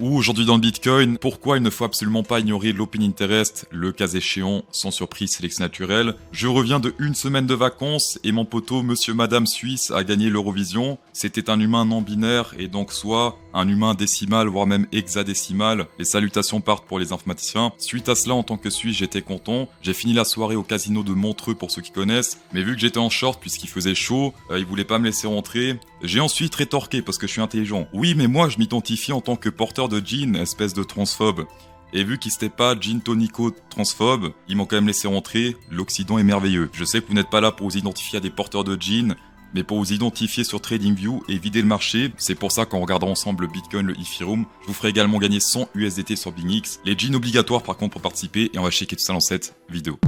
Ou aujourd'hui dans le Bitcoin, pourquoi il ne faut absolument pas ignorer l'open interest, le cas échéant, sans surprise sélection naturelle. Je reviens de une semaine de vacances et mon poteau Monsieur Madame Suisse a gagné l'Eurovision. C'était un humain non binaire et donc soit un humain décimal voire même hexadécimal. Les salutations partent pour les informaticiens. Suite à cela, en tant que Suisse, j'étais content. J'ai fini la soirée au casino de Montreux pour ceux qui connaissent, mais vu que j'étais en short puisqu'il faisait chaud, ils voulaient pas me laisser rentrer. J'ai ensuite rétorqué parce que je suis intelligent. Oui, mais moi je m'identifie en tant que porteur de jean, espèce de transphobe. Et vu qu'ils n'étaient pas jean tonico transphobe, ils m'ont quand même laissé rentrer. L'Occident est merveilleux. Je sais que vous n'êtes pas là pour vous identifier à des porteurs de jean, mais pour vous identifier sur TradingView et vider le marché. C'est pour ça qu'en regardant ensemble le Bitcoin, le Ethereum, je vous ferai également gagner 100 USDT sur BingX. Les jeans obligatoires par contre pour participer et on va checker tout ça dans cette vidéo.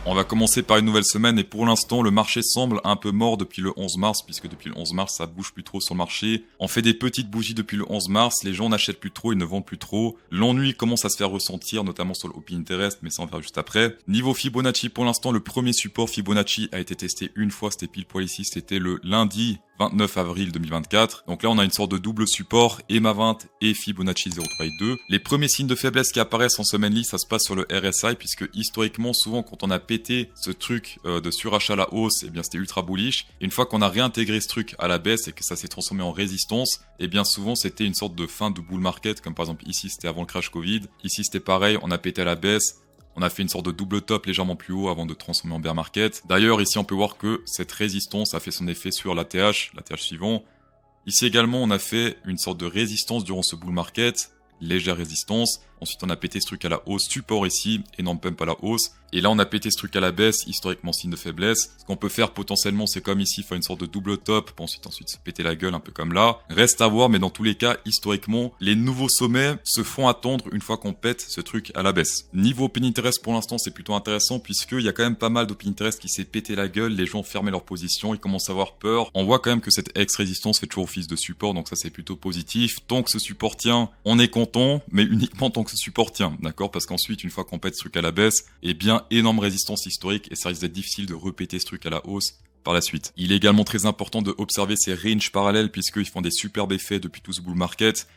On va commencer par une nouvelle semaine et pour l'instant le marché semble un peu mort depuis le 11 mars puisque depuis le 11 mars ça bouge plus trop sur le marché. On fait des petites bougies depuis le 11 mars, les gens n'achètent plus trop, ils ne vendent plus trop. L'ennui commence à se faire ressentir notamment sur le open interest mais ça on verra juste après. Niveau Fibonacci pour l'instant le premier support Fibonacci a été testé une fois, c'était pile poil ici, c'était le lundi 29 avril 2024. Donc là, on a une sorte de double support, EMA 20 et Fibonacci 0,382. Les premiers signes de faiblesse qui apparaissent en semaine lit, ça se passe sur le RSI, puisque historiquement, souvent, quand on a pété ce truc de surachat à la hausse, eh bien, c'était ultra bullish. Et une fois qu'on a réintégré ce truc à la baisse et que ça s'est transformé en résistance, eh bien, souvent, c'était une sorte de fin de bull market, comme par exemple ici, c'était avant le crash Covid. Ici, c'était pareil, on a pété à la baisse. On a fait une sorte de double top légèrement plus haut avant de transformer en bear market. D'ailleurs, ici, on peut voir que cette résistance a fait son effet sur l'ATH suivant. Ici également, on a fait une sorte de résistance durant ce bull market, légère résistance. Ensuite, on a pété ce truc à la hausse, support ici, énorme pump à la hausse. Et là, on a pété ce truc à la baisse, historiquement signe de faiblesse. Ce qu'on peut faire potentiellement, c'est comme ici, faire une sorte de double top, pour ensuite se péter la gueule un peu comme là. Reste à voir, mais dans tous les cas, historiquement, les nouveaux sommets se font attendre une fois qu'on pète ce truc à la baisse. Niveau open interest, pour l'instant, c'est plutôt intéressant, puisqu'il y a quand même pas mal d'open interest qui s'est pété la gueule, les gens fermaient leur position, ils commencent à avoir peur. On voit quand même que cette ex-résistance fait toujours office de support, donc ça c'est plutôt positif. Tant que ce support tient, on est content, mais uniquement tant que ce support tient, d'accord? Parce qu'ensuite, une fois qu'on pète ce truc à la baisse, eh bien, énorme résistance historique et ça risque d'être difficile de repéter ce truc à la hausse par la suite. Il est également très important de observer ces ranges parallèles puisqu'ils font des superbes effets depuis tout ce bull market.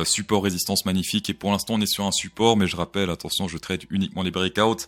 Support résistance magnifique et pour l'instant on est sur un support, mais je rappelle, attention, je trade uniquement les breakouts.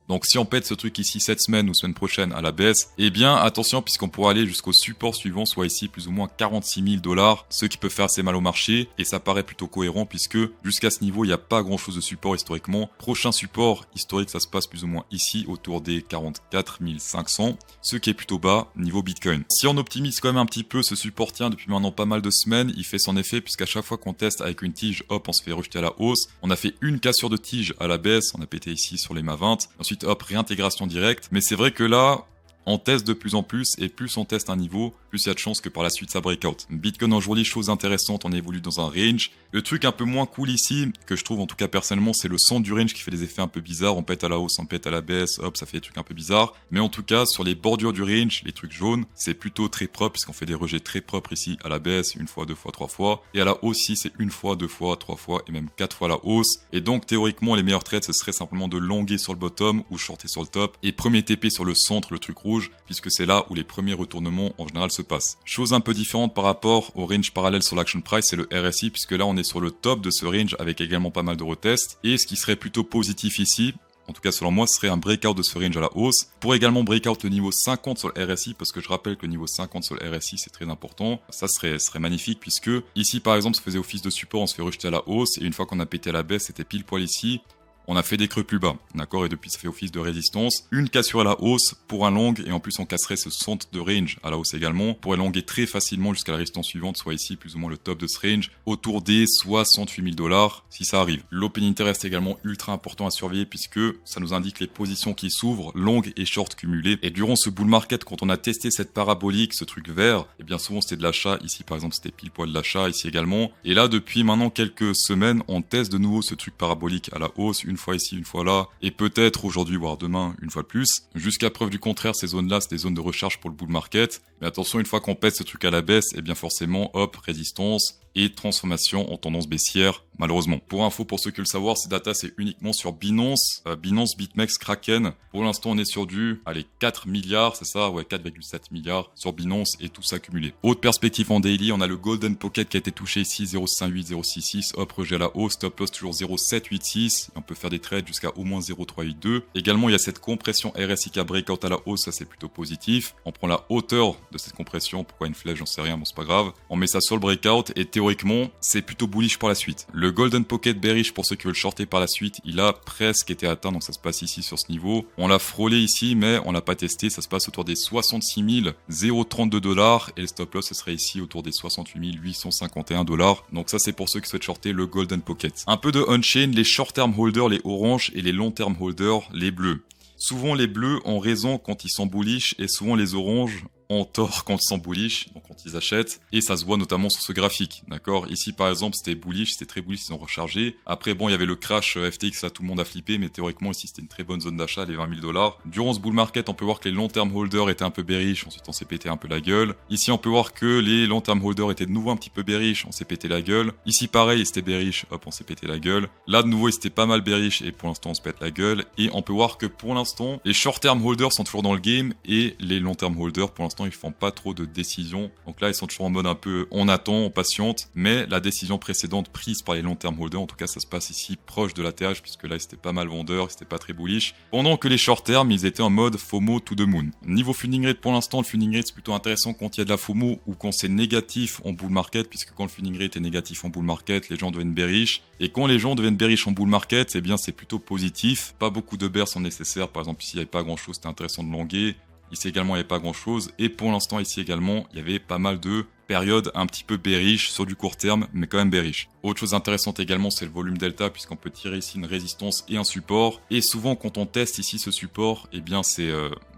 Donc si on pète ce truc ici cette semaine ou semaine prochaine à la baisse, eh bien attention puisqu'on pourra aller jusqu'au support suivant, soit ici plus ou moins 46 000 $, ce qui peut faire assez mal au marché et ça paraît plutôt cohérent puisque jusqu'à ce niveau il n'y a pas grand chose de support historiquement. Prochain support historique ça se passe plus ou moins ici autour des 44 500, ce qui est plutôt bas niveau Bitcoin. Si on optimise quand même un petit peu, ce support tient depuis maintenant pas mal de semaines, il fait son effet puisqu'à chaque fois qu'on teste avec une tige, hop on se fait rejeter à la hausse. On a fait une cassure de tige à la baisse, on a pété ici sur les MA 20. Ensuite, hop, réintégration directe. Mais c'est vrai que là, on teste de plus en plus et plus on teste un niveau, plus il y a de chances que par la suite ça breakout. Bitcoin aujourd'hui, chose intéressante, on évolue dans un range. Le truc un peu moins cool ici, que je trouve en tout cas personnellement, c'est le centre du range qui fait des effets un peu bizarres. On pète à la hausse, on pète à la baisse, hop, ça fait des trucs un peu bizarres. Mais en tout cas, sur les bordures du range, les trucs jaunes, c'est plutôt très propre puisqu'on fait des rejets très propres ici à la baisse, une fois, deux fois, trois fois. Et à la hausse ici, c'est une fois, deux fois, trois fois et même quatre fois la hausse. Et donc théoriquement, les meilleurs trades, ce serait simplement de longuer sur le bottom ou shorter sur le top. Et premier TP sur le centre, le truc rouge, puisque c'est là où les premiers retournements en général se passent. Chose un peu différente par rapport au range parallèle sur l'action price, c'est le RSI, puisque là on est sur le top de ce range avec également pas mal de retests. Et ce qui serait plutôt positif ici, en tout cas selon moi, ce serait un breakout de ce range à la hausse. Pour également breakout le niveau 50 sur le RSI, parce que je rappelle que le niveau 50 sur le RSI c'est très important. Ça serait magnifique puisque ici par exemple ça faisait office de support, on se fait rejeter à la hausse et une fois qu'on a pété à la baisse, c'était pile poil ici. On a fait des creux plus bas, d'accord, et depuis ça fait office de résistance. Une cassure à la hausse pour un long, et en plus on casserait ce centre de range à la hausse également. On pourrait longuer très facilement jusqu'à la résistance suivante, soit ici plus ou moins le top de ce range, autour des 68 000 $, si ça arrive. L'open interest est également ultra important à surveiller puisque ça nous indique les positions qui s'ouvrent, longues et short cumulées. Et durant ce bull market, quand on a testé cette parabolique, ce truc vert, et bien souvent c'était de l'achat, ici par exemple c'était pile poil de l'achat, ici également. Et là depuis maintenant quelques semaines, on teste de nouveau ce truc parabolique à la hausse, une fois ici, une fois là, et peut-être aujourd'hui, voire demain, une fois de plus. Jusqu'à preuve du contraire, ces zones-là, c'est des zones de recharge pour le bull market. Mais attention, une fois qu'on pète ce truc à la baisse, et bien forcément, hop, résistance et transformation en tendance baissière malheureusement. Pour info, pour ceux qui veulent le savoir, ces datas c'est uniquement sur Binance, Binance, BitMEX, Kraken. Pour l'instant, on est sur du, 4 milliards, c'est ça, ouais, 4,7 milliards sur Binance et tout ça cumulé. Autre perspective en daily, on a le Golden Pocket qui a été touché ici, 0,58, 0,66, hop, rejet à la hausse, stop loss toujours 0,786, on peut faire des trades jusqu'à au moins 0,382. Également, il y a cette compression RSI qui a breakout à la hausse, ça c'est plutôt positif. On prend la hauteur de cette compression, pourquoi une flèche, j'en sais rien, bon c'est pas grave. On met ça sur le breakout et théoriquement, c'est plutôt bullish pour la suite. Le Golden Pocket bearish pour ceux qui veulent shorter par la suite, il a presque été atteint, donc ça se passe ici sur ce niveau. On l'a frôlé ici, mais on l'a pas testé, ça se passe autour des 66 032 $ et le stop loss ce serait ici autour des 68 851 $. Donc ça c'est pour ceux qui souhaitent shorter le Golden Pocket. Un peu de on-chain, les short-term holders, les oranges et les long-term holders, les bleus. Souvent les bleus ont raison quand ils sont bullish et souvent les oranges ont tort quand ils sont bullish, donc quand ils achètent, et ça se voit notamment sur ce graphique, d'accord? Ici par exemple c'était bullish, c'était très bullish, ils ont rechargé. Après bon, il y avait le crash FTX, là tout le monde a flippé, mais théoriquement ici c'était une très bonne zone d'achat, les 20 000 $. Durant ce bull market, on peut voir que les long term holders étaient un peu bearish, ensuite on s'est pété un peu la gueule. Ici on peut voir que les long term holders étaient de nouveau un petit peu bearish, on s'est pété la gueule. Ici pareil, c'était bearish, hop, on s'est pété la gueule. Là de nouveau, c'était pas mal bearish et pour l'instant on se pète la gueule. Et on peut voir que pour l'instant, les short term holders sont toujours dans le game et les long term holders pour l'instant ils font pas trop de décisions. Donc là, ils sont toujours en mode un peu on attend, on patiente, mais la décision précédente prise par les long term holders, en tout cas, ça se passe ici proche de l'atterrage, puisque là, c'était pas mal vendeur, c'était pas très bullish. Pendant que les short term, ils étaient en mode FOMO to the moon. Niveau funding rate, pour l'instant, le funding rate, c'est plutôt intéressant quand il y a de la FOMO ou quand c'est négatif en bull market, puisque quand le funding rate est négatif en bull market, les gens deviennent bearish. Et quand les gens deviennent bearish en bull market, eh bien, c'est plutôt positif. Pas beaucoup de bears sont nécessaires. Par exemple, ici, il n'y avait pas grand chose, c'était intéressant de longuer. Ici également, il n'y avait pas grand chose. Et pour l'instant, ici également, il y avait pas mal de périodes un petit peu bearish sur du court terme, mais quand même bearish. Autre chose intéressante également, c'est le volume delta, puisqu'on peut tirer ici une résistance et un support. Et souvent, quand on teste ici ce support, eh bien, c'est,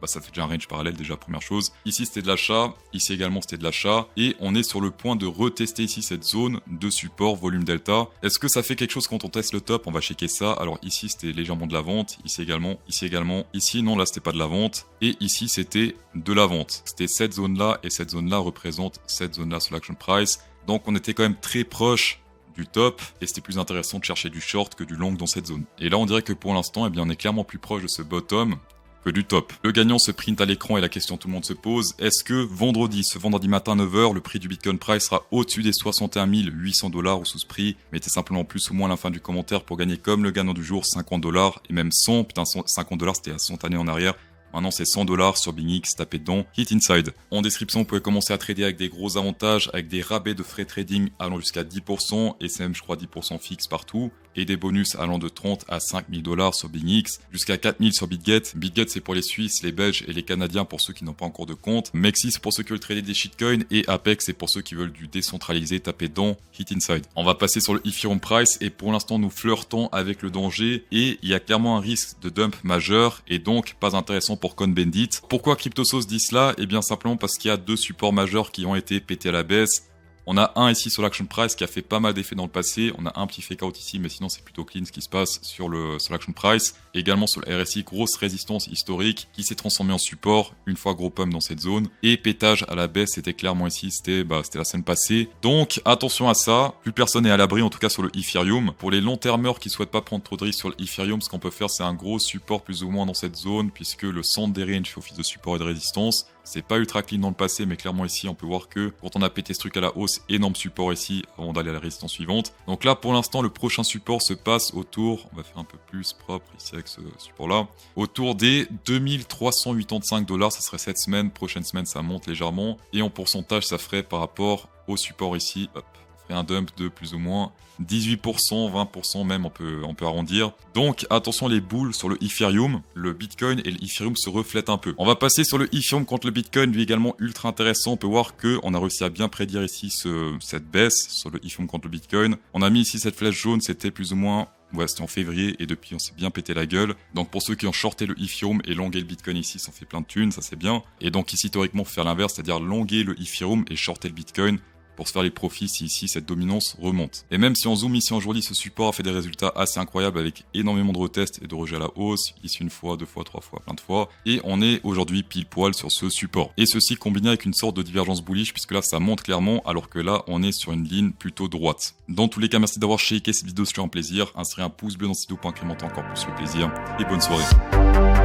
ça fait déjà un range parallèle, déjà, première chose. Ici, c'était de l'achat. Ici également, c'était de l'achat. Et on est sur le point de retester ici cette zone de support volume delta. Est-ce que ça fait quelque chose quand on teste le top? On va checker ça. Alors ici, c'était légèrement de la vente. Ici également. Ici également. Ici, non, là, c'était pas de la vente. Et ici, c'était de la vente. C'était cette zone-là et cette zone-là représente cette zone-là sur l'action price. Donc, on était quand même très proche du top et c'était plus intéressant de chercher du short que du long dans cette zone. Et là, on dirait que pour l'instant, eh bien, on est clairement plus proche de ce bottom que du top. Le gagnant se print à l'écran et la question que tout le monde se pose, est-ce que ce vendredi matin 9h, le prix du Bitcoin Price sera au-dessus des 61 800 $ ou sous ce prix? Mettez simplement plus ou moins à la fin du commentaire pour gagner comme le gagnant du jour 50 $ et même 100, putain 50 $ c'était à 100 années en arrière. Maintenant, c'est 100 $ sur BingX, tapez dedans, hit inside. En description, vous pouvez commencer à trader avec des gros avantages, avec des rabais de frais trading allant jusqu'à 10%, et c'est même, je crois, 10% fixe partout, et des bonus allant de 30 à 5 000 $ sur BingX, jusqu'à 4 000 sur BitGet. BitGet, c'est pour les Suisses, les Belges et les Canadiens pour ceux qui n'ont pas encore de compte. Mexi, c'est pour ceux qui veulent trader des shitcoins, et Apex, c'est pour ceux qui veulent du décentralisé, tapez dedans, hit inside. On va passer sur le Ethereum Price, et pour l'instant, nous flirtons avec le danger, et il y a clairement un risque de dump majeur, et donc pas intéressant pour Coinbendit. Pourquoi CryptoSauce dit cela? Eh bien simplement parce qu'il y a deux supports majeurs qui ont été pétés à la baisse. On a un ici sur l'action price qui a fait pas mal d'effets dans le passé. On a un petit fake out ici, mais sinon c'est plutôt clean ce qui se passe sur l'action price. Et également sur le RSI, grosse résistance historique qui s'est transformée en support une fois gros pump dans cette zone. Et pétage à la baisse, c'était clairement ici, c'était la semaine passée. Donc attention à ça. Plus personne n'est à l'abri, en tout cas sur le Ethereum. Pour les long termeurs qui souhaitent pas prendre trop de risques sur le Ethereum, ce qu'on peut faire, c'est un gros support plus ou moins dans cette zone, puisque le centre des ranges fait office de support et de résistance. C'est pas ultra clean dans le passé, mais clairement ici, on peut voir que quand on a pété ce truc à la hausse, énorme support ici avant d'aller à la résistance suivante. Donc là, pour l'instant, le prochain support se passe autour, on va faire un peu plus propre ici avec ce support-là, autour des 2385 $. Ça serait cette semaine. Prochaine semaine, ça monte légèrement. Et en pourcentage, ça ferait par rapport au support ici, hop, un dump de plus ou moins 18%, 20% même, on peut arrondir. Donc attention les boules sur le Ethereum, le Bitcoin et le Ethereum se reflètent un peu. On va passer sur le Ethereum contre le Bitcoin, lui également ultra intéressant. On peut voir que on a réussi à bien prédire ici cette baisse sur le Ethereum contre le Bitcoin. On a mis ici cette flèche jaune, c'était plus ou moins, ouais, c'était en février et depuis on s'est bien pété la gueule. Donc pour ceux qui ont shorté le Ethereum et longué le Bitcoin ici, ça fait plein de thunes, ça c'est bien. Et donc ici théoriquement faut faire l'inverse, c'est-à-dire longuer le Ethereum et shorter le Bitcoin. pour se faire les profits si ici cette dominance remonte. Et même si on zoome ici aujourd'hui, ce support a fait des résultats assez incroyables avec énormément de retests et de rejets à la hausse, ici une fois, deux fois, trois fois, plein de fois, et on est aujourd'hui pile poil sur ce support. Et ceci combiné avec une sorte de divergence bullish, puisque là ça monte clairement, alors que là on est sur une ligne plutôt droite. Dans tous les cas, merci d'avoir checké cette vidéo, c'était un plaisir. Insérez un pouce bleu dans cette vidéo pour incrémenter encore plus le plaisir, et bonne soirée.